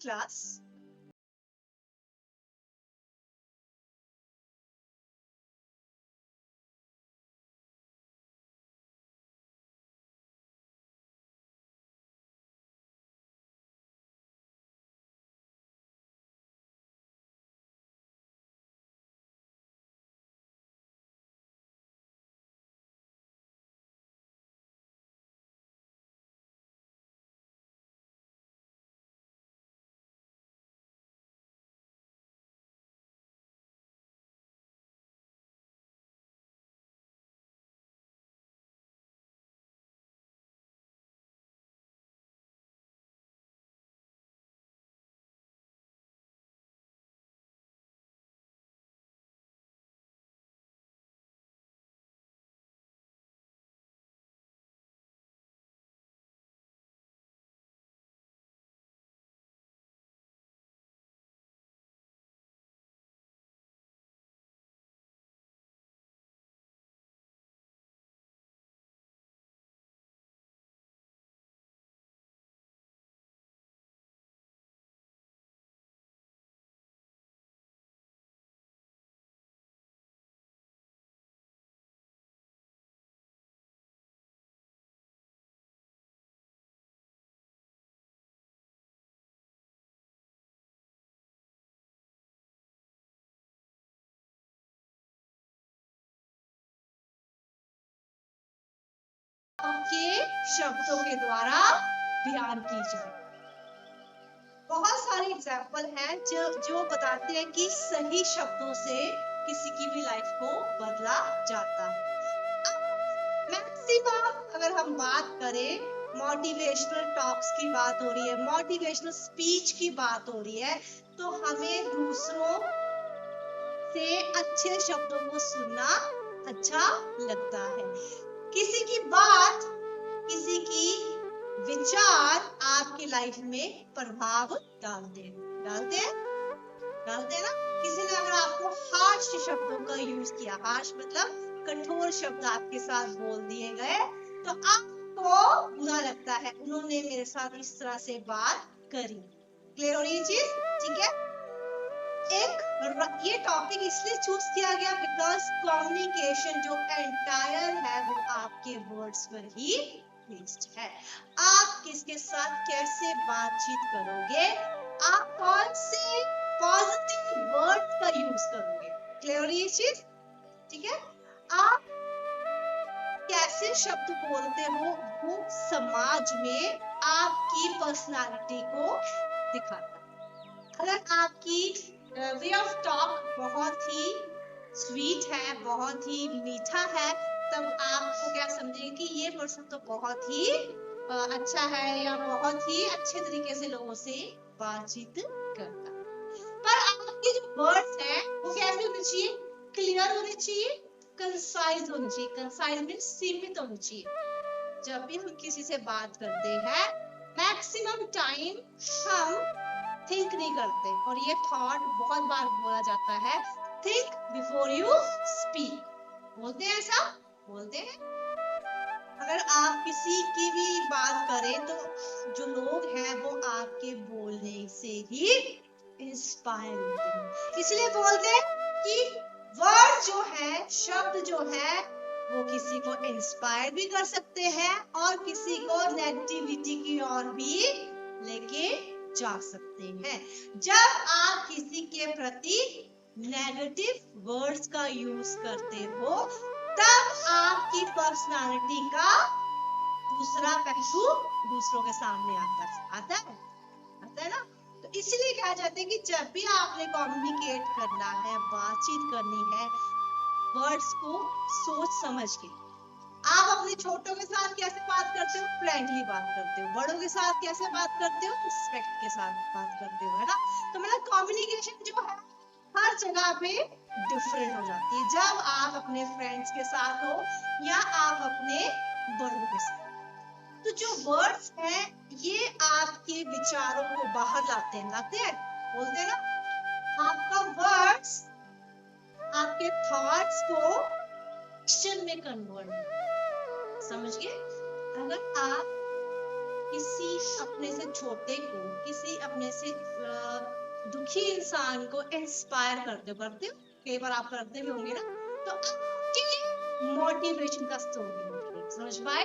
class. आपके शब्दों के द्वारा बयान की जाए। बहुत सारे एग्जाम्पल हैं जो बताते हैं कि सही शब्दों से किसी की भी लाइफ को बदला जाता है। मैक्सिमम अगर हम बात करें, मोटिवेशनल टॉक्स की बात हो रही है, मोटिवेशनल स्पीच की बात हो रही है, तो हमें दूसरों से अच्छे शब्दों को सुनना अच्छा लगता है। किसी की बात, किसी की विचार आपकी लाइफ में प्रभाव डालते हैं ना। किसी ने अगर आपको हार्श शब्दों का यूज किया, हार्श मतलब कठोर शब्द आपके साथ बोल दिए गए, तो आपको बुरा लगता है, उन्होंने मेरे साथ इस तरह से बात करी। क्लियर हो रही है चीज? ठीक है। ये टॉपिक इसलिए चूज किया गया बिकॉज कम्युनिकेशन जो एंटायर है वो आपके वर्ड्स पर ही बेस्ड है। आप किसके साथ कैसे बातचीत करोगे, आप कौन से पॉजिटिव वर्ड का यूज करोगे। क्लियर ये चीज? ठीक है। आप कैसे शब्द बोलते हो वो समाज में आपकी पर्सनालिटी को दिखाता है। अगर आपकी वे ऑफ टॉक बहुत ही स्वीट है, बहुत ही मीठा है, तब आपको क्या समझेंगे कि ये पर्सन तो बहुत ही अच्छा है या बहुत ही अच्छे तरीके से लोगों से बातचीत करता है। पर आपके जो वर्ड्स हैं वो कैसे होने चाहिए? क्लियर होने चाहिए, कंसाइज होने चाहिए। कंसाइज मीन सीमित होने चाहिए। जब भी हम किसी से बात करते हैं, मैक्सिमम टाइम हम थिंक नहीं करते, और ये थॉट बहुत बार बोला जाता है, थिंक बिफोर यू स्पीक। बोलते हैं ऐसा? बोलते हैं। अगर आप किसी की भी बात करें तो जो लोग हैं वो आपके बोलने से ही इंस्पायर होते हैं। इसलिए बोलते हैं कि वर्ड जो है, शब्द जो है, वो किसी को इंस्पायर भी कर सकते हैं और किसी को नेगेटिविटी की ओर भी लेके जा सकते हैं। जब आप किसी के प्रति नेगेटिव वर्ड्स का यूज करते हो, तब आपकी पर्सनालिटी का दूसरा पहलू दूसरों के सामने आता है ना। तो इसलिए कहा जाता है कि जब भी आपने कम्युनिकेट करना है, बातचीत करनी है, वर्ड्स को सोच समझ के। आप अपने छोटों के साथ कैसे बात करते हो? फ्रेंडली बात करते हो। बड़ों के साथ कैसे बात करते हो? रिस्पेक्ट के साथ बात करते हो, है ना। तो मतलब कम्युनिकेशन जो है हर जगह पे डिफरेंट हो जाती है, जब आप अपने फ्रेंड्स के साथ हो या आप अपने बड़ों के साथ। तो जो वर्ड्स हैं ये आपके विचारों को बाहर लाते हैं, बोलते हैं ना। आपका वर्ड्स आपके थॉट्स को एक्शन में कन्वर्ट, समझिए। अगर आप किसी अपने से छोटे को, किसी अपने से दुखी इंसान को इंस्पायर करते हो, कई बार आप करते भी होंगे ना, तो आपके मोटिवेशन का स्टोरी होगी, समझ पाए?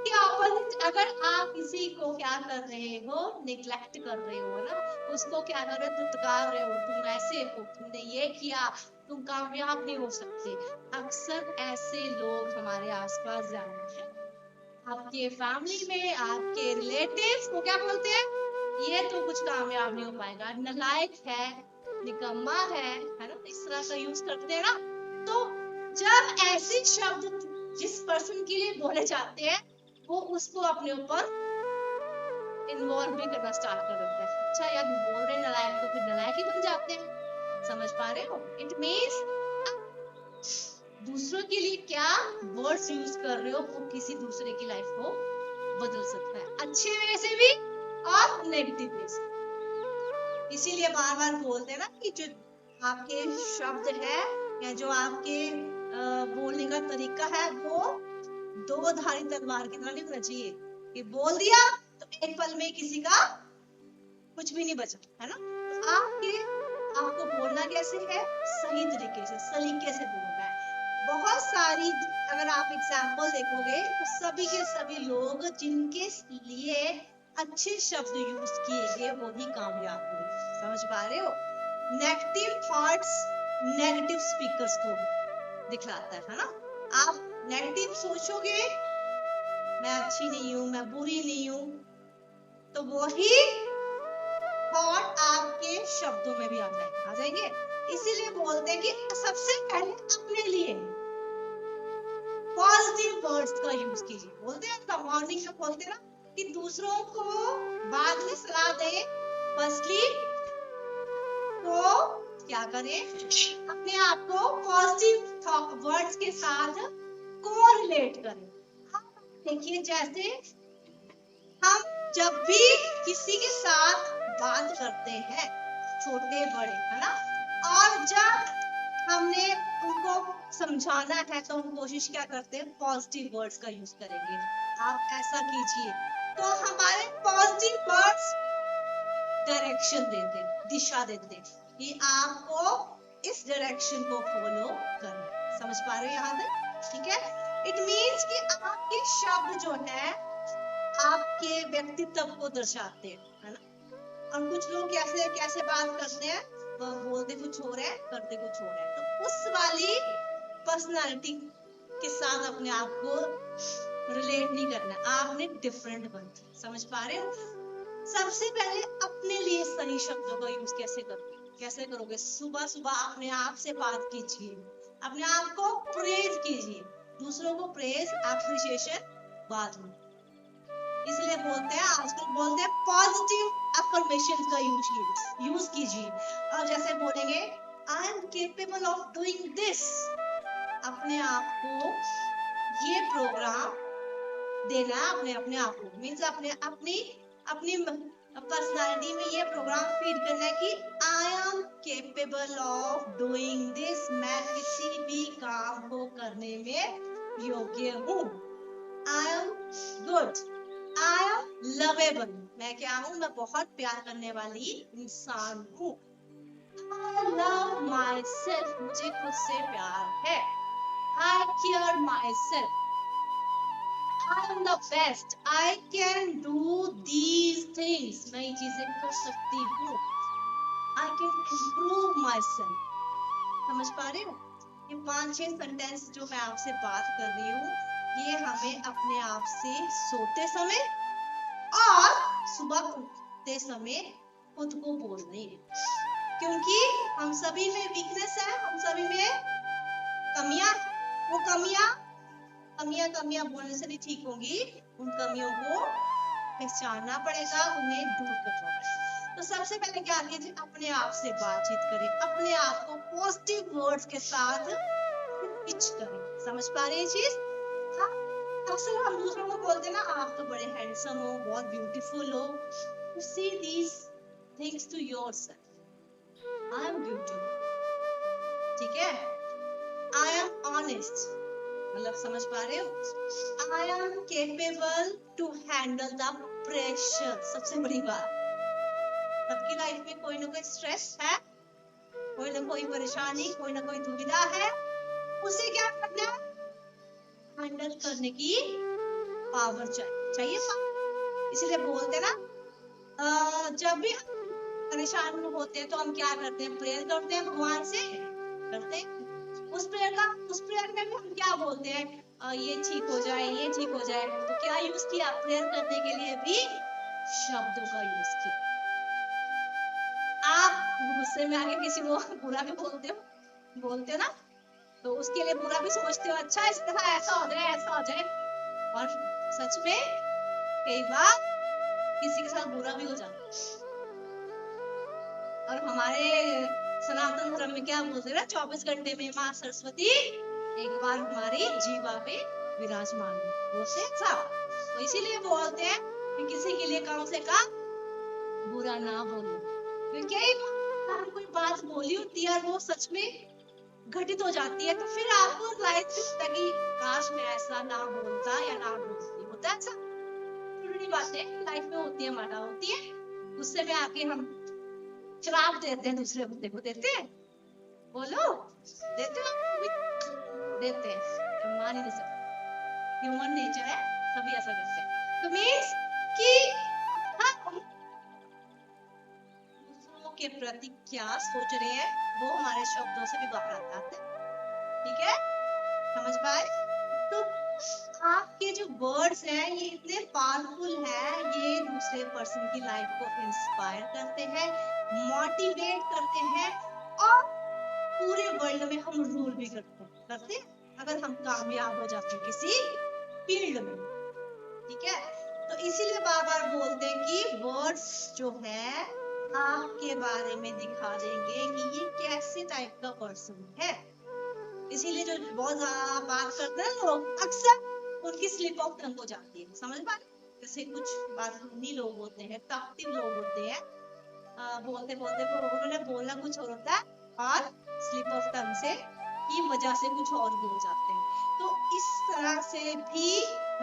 के ऑपोजिट अगर आप किसी को क्या कर रहे हो, निग्लेक्ट कर रहे हो ना, उसको क्या कर रहे हो, दुत्कार रहे हो, तुम ऐसे हो, तुमने ये किया, तुम कामयाब नहीं हो सकते। अक्सर ऐसे लोग हमारे आसपास ज्यादा हैं। आपके फैमिली में, आपके रिलेटिव्स को क्या बोलते हैं, ये तो कुछ कामयाब नहीं हो पाएगा, नालायक है, निकम्मा है ना, इस तरह का यूज करते हैं ना। तो जब ऐसे शब्द जिस पर्सन के लिए बोले जाते हैं, वो उसको अपने ऊपर इन्वॉल्व भी करना स्टार्ट कर देता है। अच्छा यार बोल रहे नालायक, तो फिर नालायक ही बन जाते हैं, समझ पा रहे हो? इट मीन्स दूसरों के लिए क्या वर्ड्स यूज कर रहे हो, वो किसी दूसरे की लाइफ को बदल सकता है, अच्छे वे से भी और नेगेटिव वे से। इसीलिए बार बार बोलते हैं ना कि जो आपके शब्द है या जो आपके बोलने का तरीका है, वो दो धारी तलवार की तरह नहीं होना चाहिए कि बोल दिया तो एक पल में किसी का कुछ भी नहीं बचा, है ना। तो आपको बोलना कैसे है, सही तरीके से, सलीके से बोलना है। बहुत सारी अगर आप एग्जाम्पल देखोगे तो सभी के सभी लोग जिनके लिए अच्छे शब्द यूज किए गए वो ही कामयाब हुए, समझ पा रहे हो? नेगेटिव थॉट्स नेगेटिव स्पीकर्स को दिखलाता है ना। आप नेगेटिव सोचोगे, मैं अच्छी नहीं हूं, मैं बुरी नहीं हूं, तो वही थॉट आपके शब्दों में भी आ जाएंगे। इसीलिए बोलते हैं कि सबसे पहले अपने लिए पॉजिटिव वर्ड्स का यूज कीजिए। बोलते हैं ना मॉर्निंग में बोलते हैं ना कि दूसरों को बाद में सलाह दे, फर्स्टली तो क्या करें, अपने आप को पॉजिटिव वर्ड्स के साथ कोरिलेट करें। देखिए जैसे हम जब भी किसी के साथ बात करते हैं, छोटे बड़े, है ना, और जब हमने उनको समझाना है तो हम कोशिश क्या करते हैं, पॉजिटिव वर्ड्स का यूज करेंगे। आप ऐसा कीजिए, तो हमारे पॉजिटिव वर्ड्स डायरेक्शन देते, दिशा देते कि आपको इस डायरेक्शन को फॉलो करना। समझ पा रहे हो यहाँ तक? ठीक है। इट मीन्स कि आपके शब्द जो है आपके व्यक्तित्व को दर्शाते हैं, है ना। और कुछ लोग कैसे कैसे बात करते हैं, वो बोलते कुछ हो रहा है, करते कुछ हो रहा है, तो उस वाली पर्सनालिटी के साथ अपने आप को रिलेट नहीं करना, आपने डिफरेंट बनना। समझ पा रहे हो? सबसे पहले अपने लिए सही शब्दों का यूज कैसे करोगे, सुबह सुबह अपने आप से बात कीजिए, अपने आप को प्रेज कीजिए, दूसरों को प्रेज अप्रिशिएशन बाद में। इसलिए बोलते हैं, आजकल बोलते हैं पॉजिटिव अफर्मेशन का यूज कीजिए। और जैसे बोलेंगे आई am capable of doing this, अपने आप को ये प्रोग्राम देना, अपने अपने आप को मीन्स अपने अपनी अपनी पर्सनालिटी में ये प्रोग्राम फीड करना है कि आई am capable of doing this, मैं किसी भी काम को करने में योग्य हूँ। I am good, I am lovable, मैं क्या हूँ, मैं बहुत प्यार करने वाली इंसान हूँ। I love myself, मुझे खुद से प्यार है। I care myself, I am the best, I can do these things, मैं ये चीजें कर सकती हूँ। I can improve myself, समझ पा रहे हो? ये 5-6 सेंटेंस जो मैं आपसे बात कर रही हूँ, ये हमें अपने आप से सोते समय और सुबह उठते समय खुद को बोलनी है, क्योंकि हम सभी में वीकनेस है, हम सभी में कमियां, वो कमियां बोलने से नहीं ठीक होंगी, उन कमियों को पहचानना पड़ेगा, उन्हें दूर करना पड़ेगा। तो सबसे पहले क्या कीजिए, अपने आप से बातचीत करें, अपने आप को पॉजिटिव वर्ड्स के साथ पिच करें। समझ पा रहे हैं चीज? हाँ, अक्सर हम दूसरों को बोलते ना आप तो बड़े हैंडसम हो, बहुत ब्यूटीफुल हो। You say these things to yourself. I am beautiful, ठीक है? I am honest, मतलब समझ पा रहे हो? I am capable to handle the pressure. सबसे बड़ी बात, सबकी लाइफ में कोई ना कोई स्ट्रेस है, कोई ना कोई परेशानी, कोई ना कोई दुविधा है, उसे क्या करना है? हैंडल करने की पावर चाहिए। इसीलिए बोलते ना, जब भी परेशान होते हैं तो हम क्या करते हैं? प्रेयर करते हैं भगवान से, करते हैं। उस प्रेयर में भी हम क्या बोलते हैं? ये ठीक हो जाए, ये ठीक हो जाए। तो क्या यूज किया? प्रेयर करने के लिए भी शब्दों का यूज किया। आप गुस्से में आके किसी को बुरा भी बोलते हो ना, तो उसके लिए बुरा भी सोचते हो, अच्छा इस तरह ऐसा हो जाए, ऐसा हो जाए, और सच में कई बार किसी के साथ बुरा भी हो जाता है। और हमारे सनातन धर्म में क्या बोलते हैं ना, 24 घंटे में माँ सरस्वती एक बार हमारी जीवा पे विराजमान होते सब। तो इसीलिए बोलते हैं कि किसी के लिए कम से कम बुरा ना बोलो, क्योंकि हम कोई बात बोली होती है और वो सच में घटित हो जाती है, तो फिर आपको लाइफ में होता है कि काश मैं ऐसा ना बोलता या ना बोलती। होता है ऐसा, छोटी बातें लाइफ में होती है, माना होती है। गुस्से में आके हम श्राप देते हैं दूसरे बंदे को, देते हैं? बोलो, देते हो? देते हैं, मान ही नहीं सकते, ह्यूमन नेचर है, सभी ऐसा करते हैं। तो मीन्स कि हम दूसरों के प्रति क्या सोच रहे हैं वो हमारे शब्दों से भी बाहर आता है। ठीक है, समझ पाए? तो आपके जो वर्ड्स हैं ये इतने पावरफुल हैं, ये दूसरे पर्सन की लाइफ को इंस्पायर करते हैं, मोटिवेट करते हैं, और पूरे वर्ल्ड में हम रूल भी करते हैं अगर हम कामयाब हो जाते हैं किसी फील्ड में। ठीक है, तो इसीलिए बार बार बोलते हैं कि वर्ड्स जो है आपके बारे में दिखा देंगे कि ये कैसे टाइप का पर्सन है। इसीलिए जो बहुत ज्यादा बात करते हैं लोग, अक्सर उनकी स्लिप ऑफ टंग हो जाती है। समझ पा रहे? जैसे कुछ बातूनी लोग होते हैं, टॉकटिव लोग होते हैं, बोलते बोलते उन्होंने बोलना कुछ और होता है और स्लिप ऑफ टंग से की वजह से कुछ और बोल जाते हैं। तो इस तरह से भी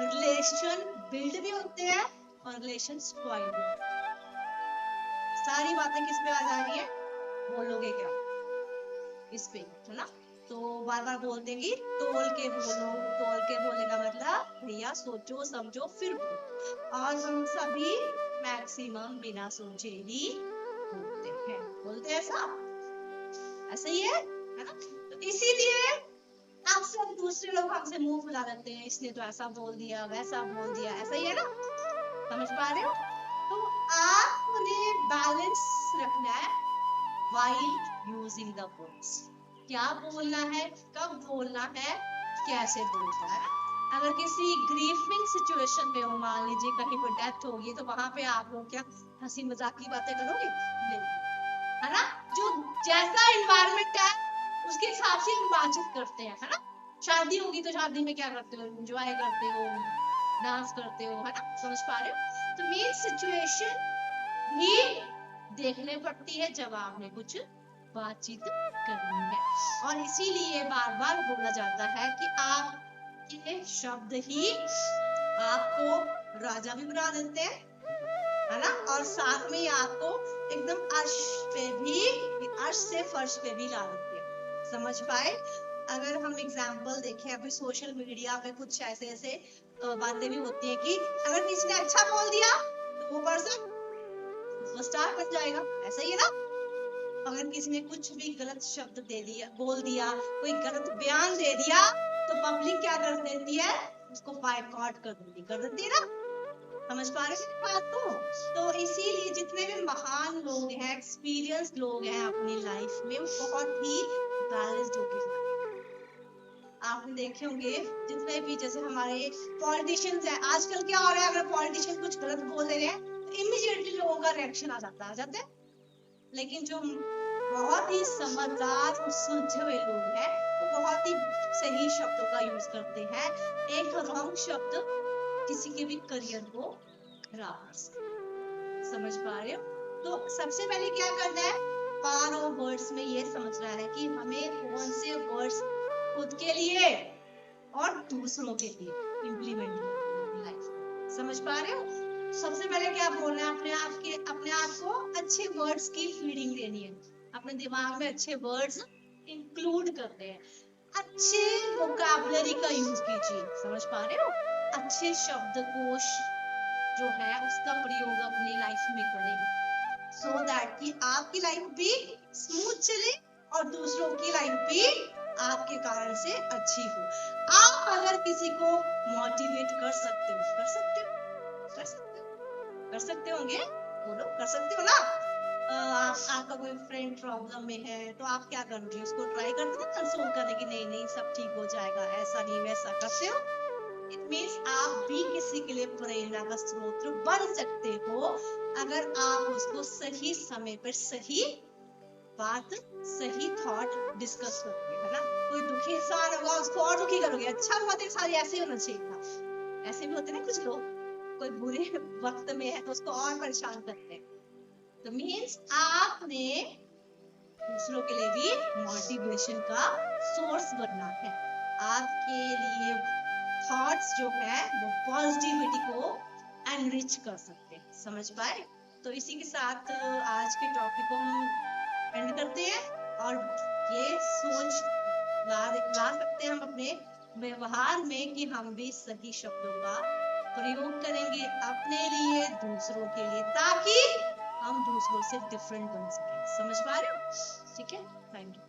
रिलेशन बिल्ड भी होते हैं और रिलेशन स्पॉइल भी होते हैं। सारी बातें किस पे आ जा रही है? बोलोगे क्या, इस पे, है ना? तो बार बार बोलते हैं कि तोल के बोलो। तोल के बोलने का मतलब भैया सोचो समझो फिर बोलो, और हम सभी मैक्सिमम बिना सोचे ही बोलते हैं सब, ऐसा ही है ना? तो इसीलिए अक्सर दूसरे लोग हमसे मुंह फुला लेते हैं, इसने तो ऐसा बोल दिया, वैसा बोल दिया, ऐसा ही है ना? समझ पा रहे हो? तो आपने बैलेंस रखना है while using the words। क्या बोलना है, कब बोलना है, कैसे बोलना है। अगर किसी ग्रीफिंग सिचुएशन में हो, मान लीजिए कहीं पर डेथ होगी, तो वहां पे आप लोग क्या हंसी मजाक की बातें करोगे? नहीं, है ना? जो जैसा एनवायरनमेंट है उसके हिसाब से हम बातचीत करते हैं, है ना? शादी होगी तो शादी में क्या करते हो? एंजॉय करते हो, डांस करते हो, है ना? समझ पा रहे हो? तो मेन सिचुएशन भी देखने पड़ती है जब आपने कुछ बातचीत करनी है, और इसीलिए बार बार बोला जाता है कि आपके शब्द ही आपको राजा भी बना देते हैं, है ना? और साथ में आपको एकदम अर्श पे भी, अर्श से फर्श पे भी ला देते हैं। समझ पाए? अगर हम एग्जाम्पल देखें, अभी सोशल मीडिया पे कुछ ऐसे ऐसे बातें भी होती है कि अगर किसी ने अच्छा बोल दिया तो वो पर्सन सुपरस्टार बन जाएगा, ऐसा ही है ना? अगर किसी ने कुछ भी गलत शब्द दे दिया, बोल दिया, कोई गलत बयान दे दिया, तो पब्लिक क्या कर देती है? उसको बायकॉट कर देती है ना? समझ पा रहे हैं बात को? तो इसीलिए जितने भी महान लोग हैं, एक्सपीरियंस लोग हैं अपनी लाइफ में, बहुत ही बैलेंस्ड होके आपने देखे होंगे जितने भी, जैसे हमारे पॉलिटिशियंस हैं, आजकल क्या हो रहा है, अगर पॉलिटिशियन कुछ गलत बोल दे रहे हैं तो इमीडिएटली लोगों का रिएक्शन आ जाते हैं। लेकिन जो बहुत ही समझदार और सुलझे हुए लोग हैं वो बहुत ही सही शब्दों का यूज करते हैं। एक रॉन्ग शब्द किसी के भी करियर को खराब कर सकता। समझ पा रहे हो? तो सबसे पहले क्या करना है, पावर ऑफ वर्ड्स में ये समझना है कि हमें कौन से वर्ड्स खुद के लिए और दूसरों के लिए इम्प्लीमेंट करना अपनी लाइफ में। समझ पा रहे हो? सबसे पहले क्या बोलना है, अपने आप को अच्छे वर्ड्स की फीडिंग देनी है, अपने दिमाग में अच्छे वर्ड्स इंक्लूड करते हैं, अच्छे वोकैबुलरी का यूज कीजिए। समझ पा रहे हो? अच्छे शब्दकोश जो है उसका प्रयोग अपनी लाइफ में करें, सो दैट कि आपकी लाइफ भी स्मूथ चले और दूसरों की लाइफ भी आपके कारण से अच्छी हो। आप अगर किसी को मोटिवेट कर सकते हो, कर सकते हो, कर सकते हो, कर सकते होंगे, बोलो कर सकते हो ना? आपका कोई फ्रेंड प्रॉब्लम में है तो आप क्या करोगे, उसको ट्राई करते हो कंसोल करने की, नहीं नहीं सब ठीक हो जाएगा, ऐसा नहीं वैसा, करते हो? इट मीन्स आप भी किसी के लिए प्रेरणा का स्रोत बन सकते हो अगर आप उसको सही समय पर सही बात, सही थॉट डिस्कस करोगे, है ना? कोई दुखी इंसान होगा उसको और दुखी करोगे, अच्छा हुआ तेरे साथ ऐसे ही होना चाहिए था। ऐसे भी होते ना कुछ लोग, कोई बुरे वक्त में है तो उसको और परेशान करते हैं। तो मीन्स आपने दूसरों के लिए भी मोटिवेशन का सोर्स बनना है। आपके लिए थॉट्स जो है वो पॉजिटिविटी को एनरिच कर सकते हैं। समझ पाए? तो इसी के साथ आज के टॉपिक को हम एंड करते हैं और ये सोच ला सकते हैं हम अपने व्यवहार में कि हम भी सही शब्दों का प्रयोग करेंगे अपने लिए, दूसरों के लिए, ताकि हम दूसरों से डिफरेंट बन सके। समझ पा रहे हो? ठीक है, थैंक यू।